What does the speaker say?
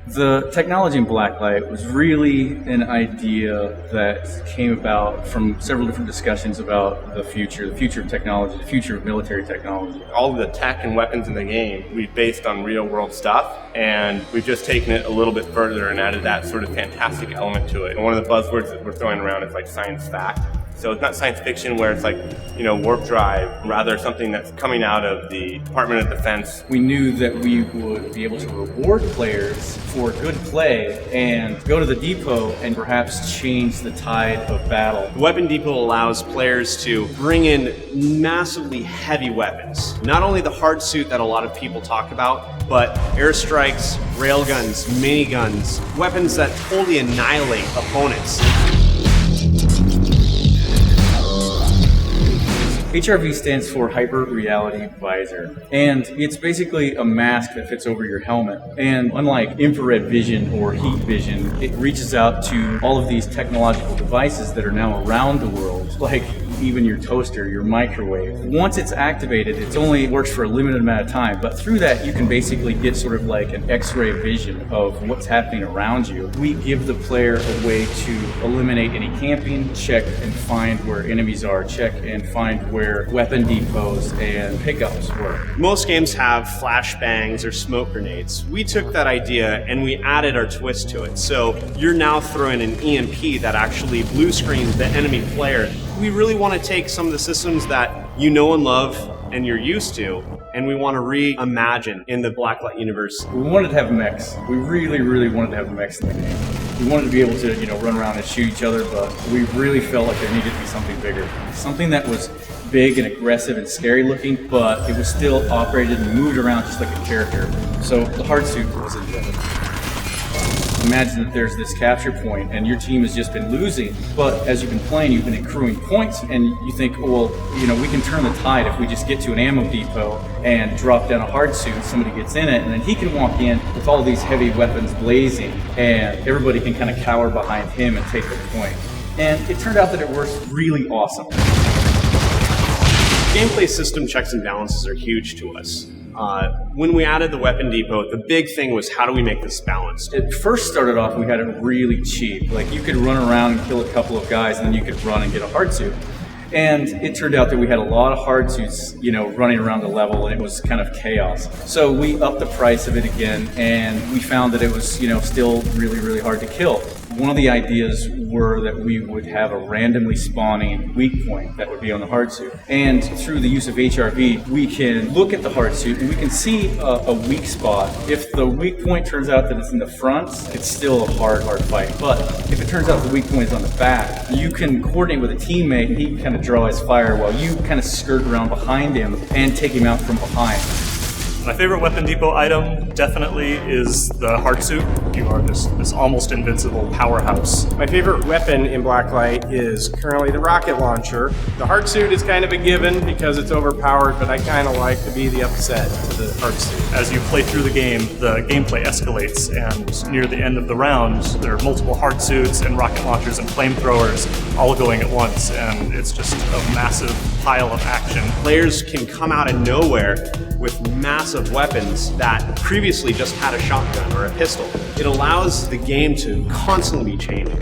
The technology in Blacklight was really an idea that came about from several different discussions about the future of technology, the future of military technology. All of the tech and weapons in the game we've based on real world stuff, and we've just taken it a little bit further and added that sort of fantastic element to it. And one of the buzzwords that we're throwing around is like science fact. So it's not science fiction where it's like, warp drive, rather something that's coming out of the Department of Defense. We knew that we would be able to reward players for good play and go to the depot and perhaps change the tide of battle. The Weapon Depot allows players to bring in massively heavy weapons. Not only the hard suit that a lot of people talk about, but airstrikes, railguns, miniguns, weapons that totally annihilate opponents. HRV stands for Hyper Reality Visor, and it's basically a mask that fits over your helmet. And unlike infrared vision or heat vision, it reaches out to all of these technological devices that are now around the world, like even your toaster, your microwave. Once it's activated, it only works for a limited amount of time, but through that you can basically get sort of like an X-ray vision of what's happening around you. We give the player a way to eliminate any camping, check and find where enemies are, check and find where weapon depots and pickups were. Most games have flashbangs or smoke grenades. We took that idea and we added our twist to it. So you're now throwing an EMP that actually blue screens the enemy player. We really want to take some of the systems that you know and love and you're used to, and we want to reimagine in the Blacklight universe. We wanted to have mechs. We really wanted to have mechs in the game. We wanted to be able to, run around and shoot each other, but we really felt like there needed to be something bigger. Something that was big and aggressive and scary looking, but it was still operated and moved around just like a character. So the hard suit was invented. Imagine that there's this capture point and your team has just been losing, but as you've been playing, you've been accruing points, and you think, well, we can turn the tide if we just get to an ammo depot and drop down a hard suit, somebody gets in it, and then he can walk in with all these heavy weapons blazing, and everybody can kind of cower behind him and take the point. And it turned out that it works really awesome. Gameplay system checks and balances are huge to us. When we added the Weapon Depot, the big thing was how do we make this balanced? It first started off, we had it really cheap. Like you could run around and kill a couple of guys, and then you could run and get a hard suit. And it turned out that we had a lot of hard suits, running around the level, and it was kind of chaos. So we upped the price of it again, and we found that it was, still really hard to kill. One of the ideas were that we would have a randomly spawning weak point that would be on the hard suit. And through the use of HRV, we can look at the hard suit and we can see a weak spot. If the weak point turns out that it's in the front, it's still a hard fight. But if it turns out the weak point is on the back, you can coordinate with a teammate and he can kind of draw his fire while you kind of skirt around behind him and take him out from behind. My favorite Weapon Depot item definitely is the hard suit. You are this almost invincible powerhouse. My favorite weapon in Blacklight is currently the rocket launcher. The hard suit is kind of a given because it's overpowered, but I kind of like to be the upset to the hard suit. As you play through the gameplay escalates, and near the end of the round, there are multiple hard suits and rocket launchers and flamethrowers all going at once, and it's just a massive pile of action. Players can come out of nowhere with massive weapons that previously just had a shotgun or a pistol. It allows the game to constantly be changing.